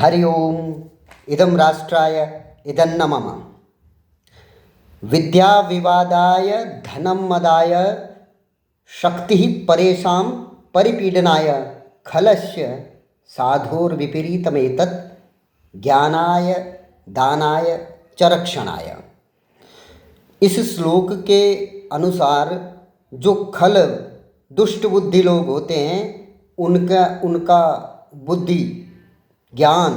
हरि ओम। इदं राष्ट्राय इदन्न मम। विद्या विवादाय धनं मदाय शक्तिः परेषां परिपीडनाय खलस्य साधोर्विपरीतमेतत् ज्ञानाय दानाय च रक्षणाय। इस श्लोक के अनुसार जो खल दुष्ट बुद्धि लोग होते हैं उनका बुद्धि ज्ञान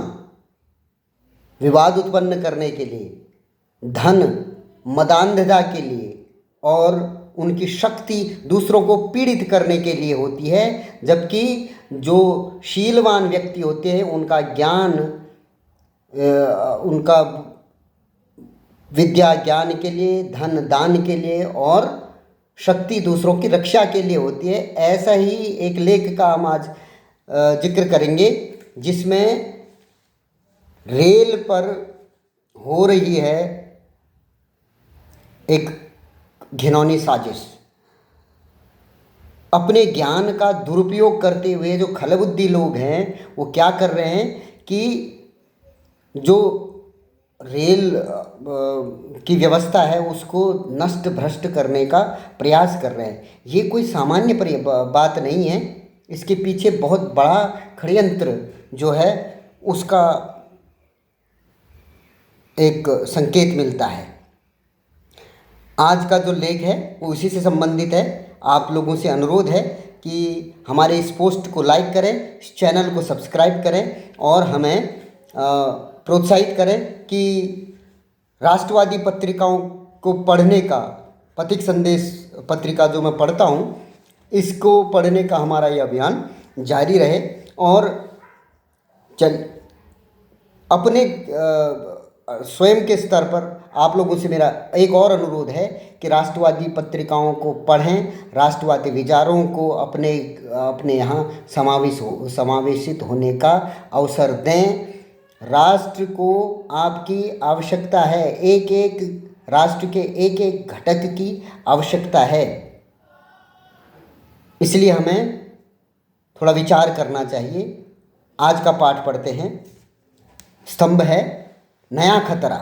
विवाद उत्पन्न करने के लिए, धन मदान्धता के लिए और उनकी शक्ति दूसरों को पीड़ित करने के लिए होती है। जबकि जो शीलवान व्यक्ति होते हैं उनका ज्ञान, उनका विद्या ज्ञान के लिए, धन दान के लिए और शक्ति दूसरों की रक्षा के लिए होती है। ऐसा ही एक लेख का हम आज जिक्र करेंगे जिसमें रेल पर हो रही है एक घिनौनी साजिश। अपने ज्ञान का दुरुपयोग करते हुए जो खलबुद्धि लोग हैं वो क्या कर रहे हैं कि जो रेल की व्यवस्था है उसको नष्ट भ्रष्ट करने का प्रयास कर रहे हैं। ये कोई सामान्य बात नहीं है, इसके पीछे बहुत बड़ा षड्यंत्र जो है उसका एक संकेत मिलता है। आज का जो लेख है वो इसी से संबंधित है। आप लोगों से अनुरोध है कि हमारे इस पोस्ट को लाइक करें, इस चैनल को सब्सक्राइब करें और हमें प्रोत्साहित करें कि राष्ट्रवादी पत्रिकाओं को पढ़ने का, पथिक संदेश पत्रिका जो मैं पढ़ता हूँ, इसको पढ़ने का हमारा ये अभियान जारी रहे। और अपने स्वयं के स्तर पर आप लोगों से मेरा एक और अनुरोध है कि राष्ट्रवादी पत्रिकाओं को पढ़ें, राष्ट्रवादी विचारों को अपने यहाँ समावेशित होने का अवसर दें। राष्ट्र को आपकी आवश्यकता है, एक एक राष्ट्र के एक एक घटक की आवश्यकता है। इसलिए हमें थोड़ा विचार करना चाहिए। आज का पाठ पढ़ते हैं। स्तंभ है नया खतरा।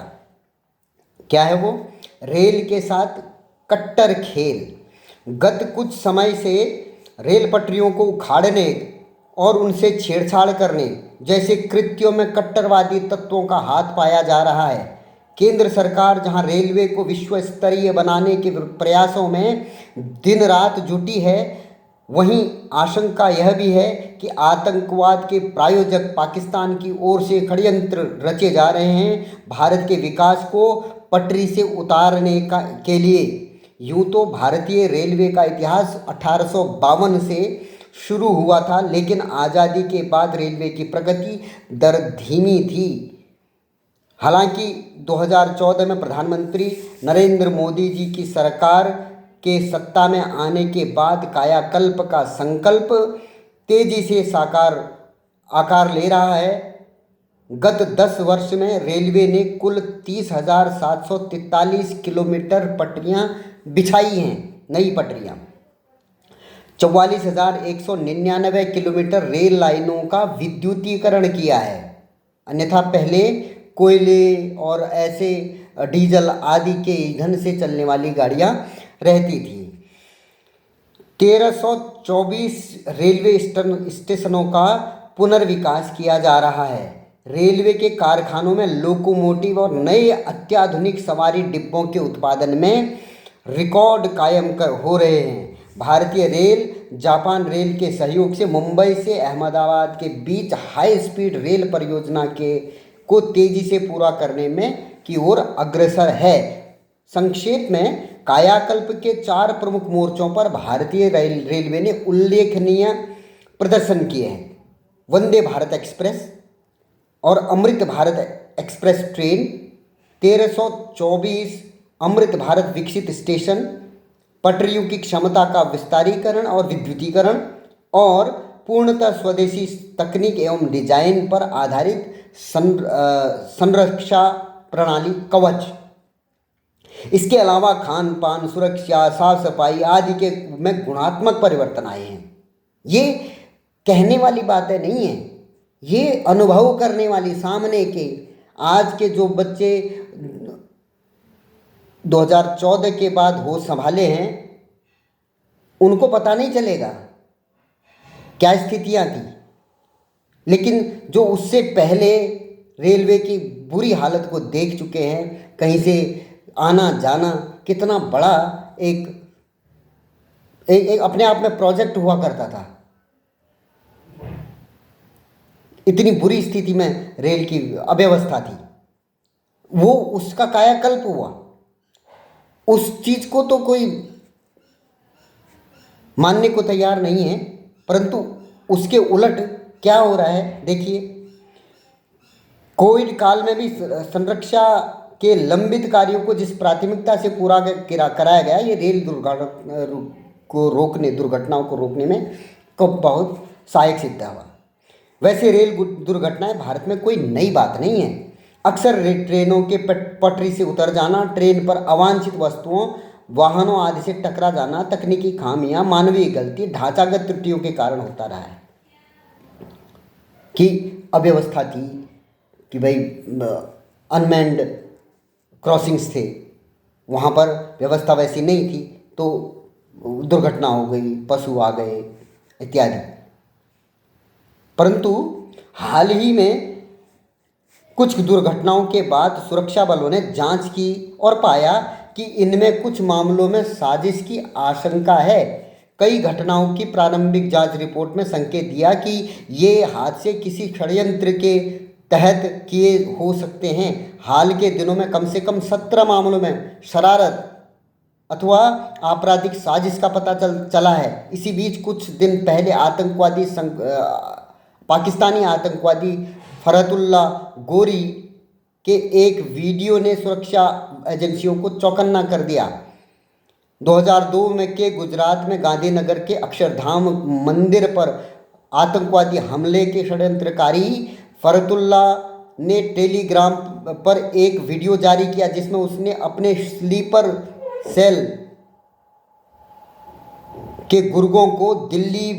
क्या है वो? रेल के साथ कट्टर खेल। गत कुछ समय से रेल पटरियों को उखाड़ने और उनसे छेड़छाड़ करने जैसे कृत्यों में कट्टरवादी तत्वों का हाथ पाया जा रहा है। केंद्र सरकार जहां रेलवे को विश्व स्तरीय बनाने के प्रयासों में दिन रात जुटी है, वहीं आशंका यह भी है कि आतंकवाद के प्रायोजक पाकिस्तान की ओर से षड्यंत्र रचे जा रहे हैं भारत के विकास को पटरी से उतारने के लिए। यूँ तो भारतीय रेलवे का इतिहास 1852 से शुरू हुआ था, लेकिन आज़ादी के बाद रेलवे की प्रगति दर धीमी थी। हालांकि 2014 में प्रधानमंत्री नरेंद्र मोदी जी की सरकार के सत्ता में आने के बाद कायाकल्प का संकल्प तेजी से आकार ले रहा है। गत 10 वर्ष में रेलवे ने कुल 30,743 किलोमीटर पटरियां बिछाई हैं, नई पटरियां। 44,199 किलोमीटर रेल लाइनों का विद्युतीकरण किया है। अन्यथा पहले कोयले और ऐसे डीजल आदि के ईंधन से चलने वाली गाड़ियां रहती थी। 1324 रेलवे स्टेशनों का पुनर्विकास किया जा रहा है। रेलवे के कारखानों में लोकोमोटिव और नए अत्याधुनिक सवारी डिब्बों के उत्पादन में रिकॉर्ड कायम हो रहे हैं। भारतीय रेल जापान रेल के सहयोग से मुंबई से अहमदाबाद के बीच हाई स्पीड रेल परियोजना को तेजी से पूरा करने की ओर अग्रसर है। संक्षेप में कायाकल्प के 4 प्रमुख मोर्चों पर भारतीय रेलवे ने उल्लेखनीय प्रदर्शन किए हैं। वंदे भारत एक्सप्रेस और अमृत भारत एक्सप्रेस ट्रेन, 1324 अमृत भारत विकसित स्टेशन, पटरियों की क्षमता का विस्तारीकरण और विद्युतीकरण और पूर्णतः स्वदेशी तकनीक एवं डिजाइन पर आधारित संरक्षा प्रणाली कवच। इसके अलावा खान पान, सुरक्षा, साफ सफाई आदि के में गुणात्मक परिवर्तन आए हैं। ये कहने वाली बातें नहीं हैं, ये अनुभव करने वाली सामने के आज के जो बच्चे 2014 के बाद होश संभाले हैं उनको पता नहीं चलेगा क्या स्थितियां थी, लेकिन जो उससे पहले रेलवे की बुरी हालत को देख चुके हैं, कहीं से आना जाना कितना बड़ा एक अपने आप में प्रोजेक्ट हुआ करता था, इतनी बुरी स्थिति में रेल की अव्यवस्था थी, वो उसका कायाकल्प हुआ। उस चीज को तो कोई मानने को तैयार नहीं है, परंतु उसके उलट क्या हो रहा है देखिए। कोविड काल में भी संरक्षा के लंबित कार्यों को जिस प्राथमिकता से पूरा कराया गया, ये रेल दुर्घटनाओं को रोकने में बहुत सहायक सिद्ध हुआ। वैसे रेल दुर्घटनाएं भारत में कोई नई बात नहीं है। अक्सर ट्रेनों के पटरी से उतर जाना, ट्रेन पर अवांछित वस्तुओं, वाहनों आदि से टकरा जाना, तकनीकी खामियां, मानवीय गलती, ढांचागत त्रुटियों के कारण होता रहा है। कि अव्यवस्था थी कि भाई अनमैन्ड क्रॉसिंग्स थे, वहाँ पर व्यवस्था वैसी नहीं थी तो दुर्घटना हो गई, पशु आ गए इत्यादि। परंतु हाल ही में कुछ दुर्घटनाओं के बाद सुरक्षा बलों ने जांच की और पाया कि इनमें कुछ मामलों में साजिश की आशंका है। कई घटनाओं की प्रारंभिक जांच रिपोर्ट में संकेत दिया कि ये हादसे किसी षड्यंत्र के तहत किए हो सकते हैं। हाल के दिनों में कम से कम 17 मामलों में शरारत अथवा आपराधिक साजिश का पता चला है। इसी बीच कुछ दिन पहले पाकिस्तानी आतंकवादी फरहतुल्ला गोरी के एक वीडियो ने सुरक्षा एजेंसियों को चौकन्ना कर दिया। 2002 में के गुजरात में गांधीनगर के अक्षरधाम मंदिर पर आतंकवादी हमले के षड्यंत्रकारी फरहतुल्ला ने टेलीग्राम पर एक वीडियो जारी किया जिसमें उसने अपने स्लीपर सेल के गुर्गों को दिल्ली,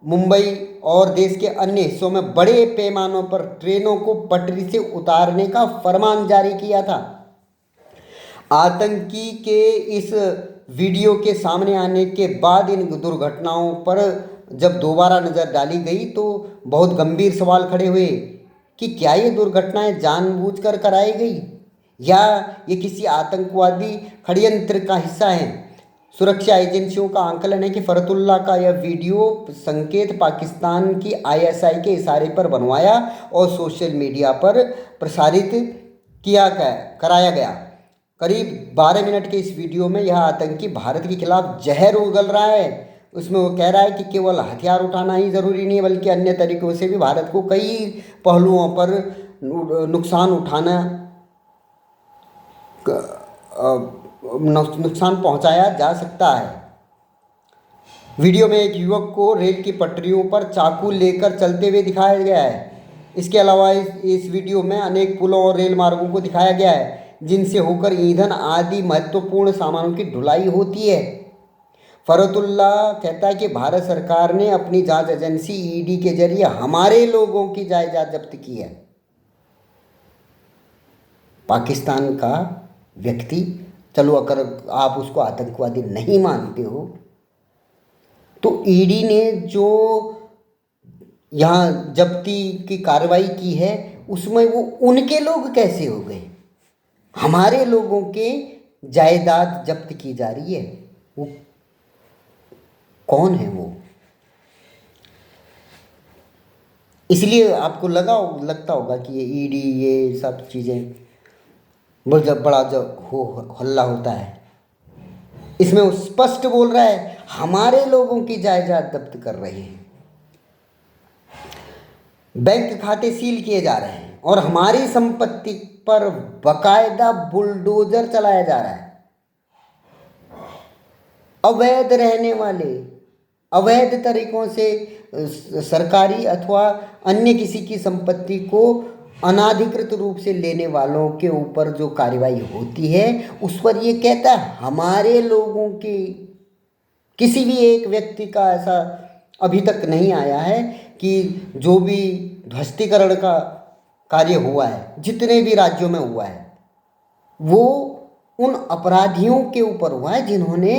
मुंबई और देश के अन्य हिस्सों में बड़े पैमानों पर ट्रेनों को पटरी से उतारने का फरमान जारी किया था। आतंकी के इस वीडियो के सामने आने के बाद इन दुर्घटनाओं पर जब दोबारा नज़र डाली गई तो बहुत गंभीर सवाल खड़े हुए कि क्या ये दुर्घटनाएं जानबूझकर कराई गई या ये किसी आतंकवादी षड्यंत्र का हिस्सा है। सुरक्षा एजेंसियों का आंकलन है कि फरहतुल्ला का यह वीडियो संकेत पाकिस्तान की ISI के इशारे पर बनवाया और सोशल मीडिया पर प्रसारित कराया गया। करीब 12 मिनट के इस वीडियो में यह आतंकी भारत के खिलाफ जहर उगल रहा है। उसमें वो कह रहा है कि केवल हथियार उठाना ही ज़रूरी नहीं है बल्कि अन्य तरीक़ों से भी भारत को कई पहलुओं पर नुकसान पहुंचाया जा सकता है। वीडियो में एक युवक को रेल की पटरियों पर चाकू लेकर चलते हुए दिखाया गया है। इसके अलावा इस वीडियो में अनेक पुलों और रेल मार्गों को दिखाया गया है जिनसे होकर ईंधन आदि महत्वपूर्ण सामानों की ढुलाई होती है। फरहतुल्ला कहता है कि भारत सरकार ने अपनी जांच एजेंसी ED के जरिए हमारे लोगों की जायदाद जब्त की है। पाकिस्तान का व्यक्ति, चलो अगर आप उसको आतंकवादी नहीं मानते हो तो ED ने जो यहाँ जब्ती की कार्रवाई की है उसमें वो उनके लोग कैसे हो गए? हमारे लोगों के जायदाद जब्त की जा रही है। वो कौन है वो? इसलिए आपको लगता होगा कि ये ED ये सब चीज़ें जब बड़ा हल्ला होता है। इसमें वो स्पष्ट बोल रहा है हमारे लोगों की जायदाद जब्त कर रहे हैं, बैंक खाते सील किए जा रहे हैं और हमारी संपत्ति पर बकायदा बुलडोजर चलाया जा रहा है। अवैध रहने वाले, अवैध तरीकों से सरकारी अथवा अन्य किसी की संपत्ति को अनाधिकृत रूप से लेने वालों के ऊपर जो कार्रवाई होती है उस पर ये कहता है हमारे लोगों की, किसी भी एक व्यक्ति का ऐसा अभी तक नहीं आया है कि जो भी ध्वस्तीकरण का कार्य हुआ है, जितने भी राज्यों में हुआ है, वो उन अपराधियों के ऊपर हुआ है जिन्होंने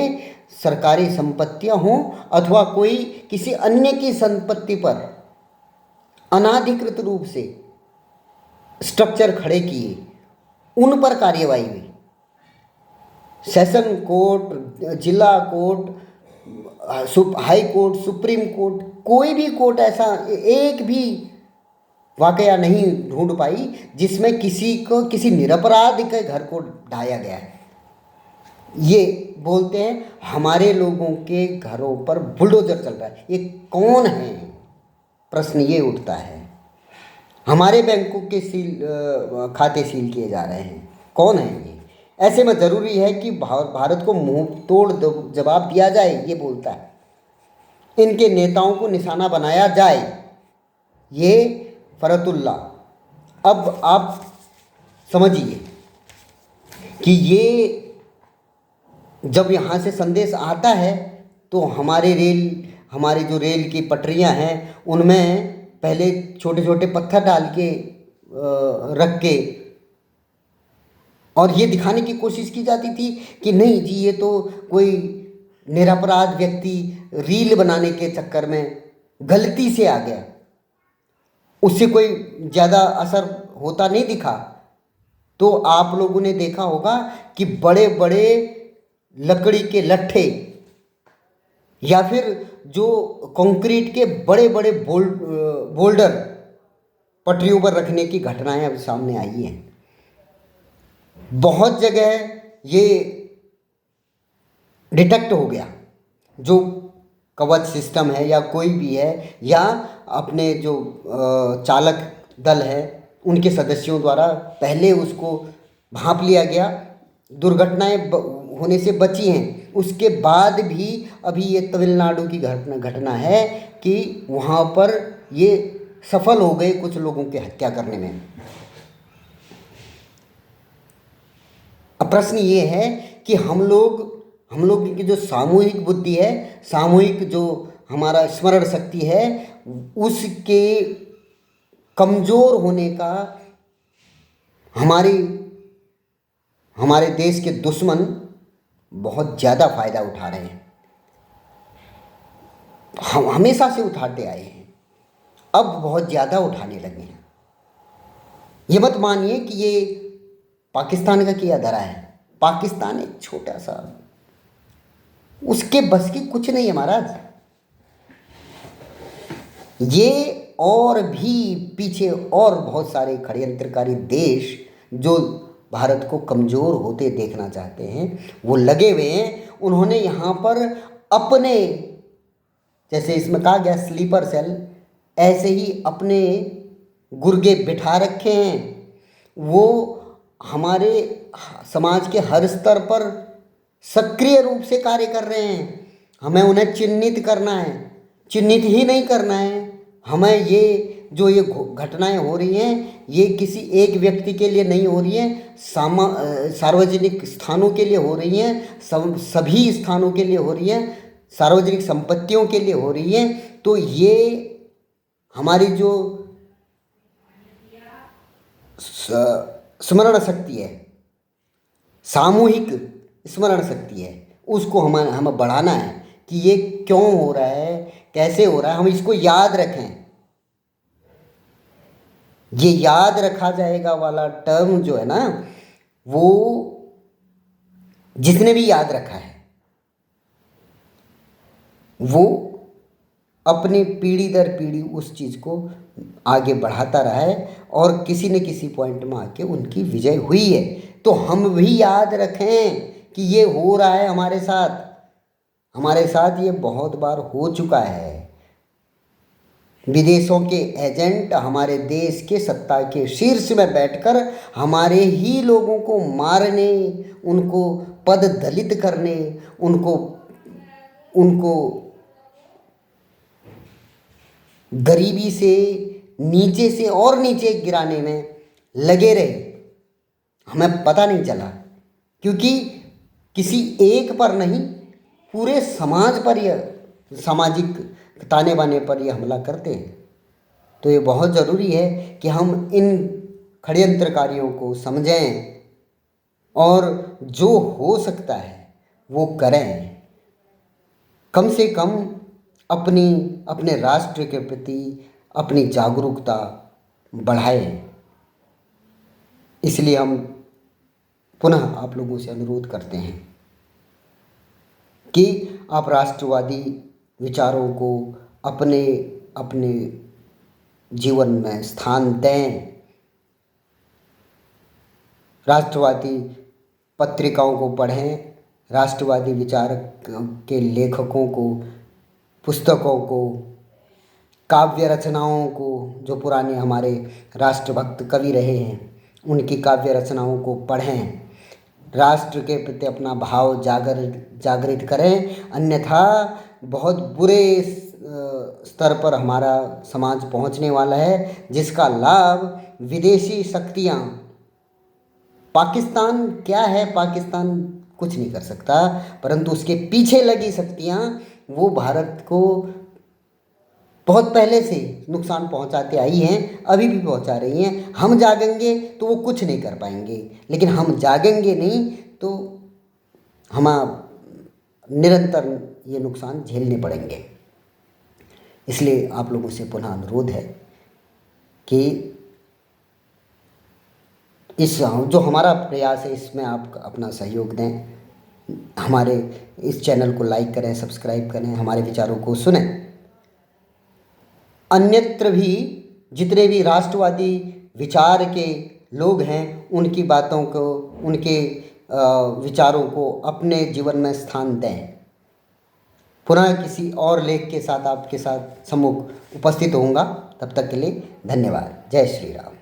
सरकारी संपत्तियां हों अथवा कोई किसी अन्य की संपत्ति पर अनाधिकृत रूप से स्ट्रक्चर खड़े किए, उन पर कार्यवाही हुई। सेशन कोर्ट, जिला court, high court, supreme court, कोई भी कोर्ट ऐसा एक भी वाकया नहीं ढूंढ पाई जिसमें किसी को, किसी निरपराध के घर को ढाया गया है। ये बोलते हैं हमारे लोगों के घरों पर बुलडोजर चल रहा है। ये कौन है, प्रश्न ये उठता है। हमारे बैंकों के खाते सील किए जा रहे हैं, कौन है ये? ऐसे में ज़रूरी है कि भारत को मुंह तोड़ जवाब दिया जाए, ये बोलता है। इनके नेताओं को निशाना बनाया जाए, ये फरतुल्ला। अब आप समझिए कि ये जब यहाँ से संदेश आता है तो हमारे जो रेल की पटरियाँ हैं उनमें पहले छोटे छोटे पत्थर डाल के रख के और ये दिखाने की कोशिश की जाती थी कि नहीं जी, ये तो कोई निरपराध व्यक्ति रील बनाने के चक्कर में गलती से आ गया, उससे कोई ज़्यादा असर होता नहीं दिखा। तो आप लोगों ने देखा होगा कि बड़े बड़े लकड़ी के लट्ठे या फिर जो कंक्रीट के बड़े बड़े बोल्डर पटरियों पर रखने की घटनाएं अब सामने आई हैं। बहुत जगह ये डिटेक्ट हो गया, जो कवच सिस्टम है या कोई भी है या अपने जो चालक दल है उनके सदस्यों द्वारा पहले उसको भांप लिया गया, दुर्घटनाएं होने से बची हैं। उसके बाद भी अभी ये तमिलनाडु की घटना है कि वहाँ पर ये सफल हो गए कुछ लोगों की हत्या करने में। अब प्रश्न ये है कि हम लोग की जो सामूहिक बुद्धि है, सामूहिक जो हमारा स्मरण शक्ति है, उसके कमज़ोर होने का हमारे देश के दुश्मन बहुत ज़्यादा फ़ायदा उठा रहे हैं। हम हमेशा से उठाते आए हैं, अब बहुत ज़्यादा उठाने लगे हैं। ये मत मानिए कि ये पाकिस्तान का किया धरा है। पाकिस्तान एक छोटा सा, उसके बस की कुछ नहीं है महाराज। ये और भी पीछे और बहुत सारे षड्यंत्रकारी देश जो भारत को कमज़ोर होते देखना चाहते हैं, वो लगे हुए हैं। उन्होंने यहाँ पर अपने, जैसे इसमें कहा गया स्लीपर सेल, ऐसे ही अपने गुर्गे बिठा रखे हैं। वो हमारे समाज के हर स्तर पर सक्रिय रूप से कार्य कर रहे हैं। हमें उन्हें चिन्हित करना है, चिन्हित ही नहीं करना है। हमें ये जो ये घटनाएं हो रही हैं, ये किसी एक व्यक्ति के लिए नहीं हो रही हैं, सार्वजनिक स्थानों के लिए हो रही हैं, सभी स्थानों के लिए हो रही हैं, सार्वजनिक संपत्तियों के लिए हो रही हैं। तो ये हमारी जो स्मरण शक्ति है, सामूहिक स्मरण शक्ति है, उसको हमें बढ़ाना है कि ये क्यों हो रहा है, कैसे हो रहा है, हम इसको याद रखें। ये याद रखा जाएगा वाला टर्म जो है ना, वो जिसने भी याद रखा है वो अपनी पीढ़ी दर पीढ़ी उस चीज़ को आगे बढ़ाता रहा है और किसी न किसी पॉइंट में आके उनकी विजय हुई है। तो हम भी याद रखें कि ये हो रहा है हमारे साथ ये बहुत बार हो चुका है। विदेशों के एजेंट हमारे देश के सत्ता के शीर्ष में बैठकर हमारे ही लोगों को मारने, उनको पद दलित करने, उनको गरीबी से नीचे से और नीचे गिराने में लगे रहे। हमें पता नहीं चला, क्योंकि किसी एक पर नहीं, पूरे समाज पर यह सामाजिक ताने बाने पर ये हमला करते हैं। तो ये बहुत ज़रूरी है कि हम इन षड्यंत्रकारियों को समझें और जो हो सकता है वो करें। कम से कम अपने राष्ट्र के प्रति अपनी जागरूकता बढ़ाएं। इसलिए हम पुनः आप लोगों से अनुरोध करते हैं कि आप राष्ट्रवादी विचारों को अपने अपने जीवन में स्थान दें। राष्ट्रवादी पत्रिकाओं को पढ़ें, राष्ट्रवादी विचार के लेखकों को, पुस्तकों को, काव्य रचनाओं को, जो पुराने हमारे राष्ट्रभक्त कवि रहे हैं उनकी काव्य रचनाओं को पढ़ें। राष्ट्र के प्रति अपना भाव जागृत करें, अन्यथा बहुत बुरे स्तर पर हमारा समाज पहुंचने वाला है, जिसका लाभ विदेशी शक्तियां, पाकिस्तान क्या है, पाकिस्तान कुछ नहीं कर सकता, परंतु उसके पीछे लगी शक्तियां वो भारत को बहुत पहले से नुकसान पहुंचाते आई हैं, अभी भी पहुंचा रही हैं। हम जागेंगे तो वो कुछ नहीं कर पाएंगे, लेकिन हम जागेंगे नहीं तो हम निरंतर ये नुकसान झेलने पड़ेंगे। इसलिए आप लोगों से पुनः अनुरोध है कि इस जो हमारा प्रयास है इसमें आप अपना सहयोग दें, हमारे इस चैनल को लाइक करें, सब्सक्राइब करें, हमारे विचारों को सुनें। अन्यत्र भी जितने भी राष्ट्रवादी विचार के लोग हैं उनकी बातों को, उनके विचारों को अपने जीवन में स्थान दें। पुनः किसी और लेख के साथ आपके साथ सम्मुख उपस्थित होऊंगा। तब तक के लिए धन्यवाद। जय श्री राम।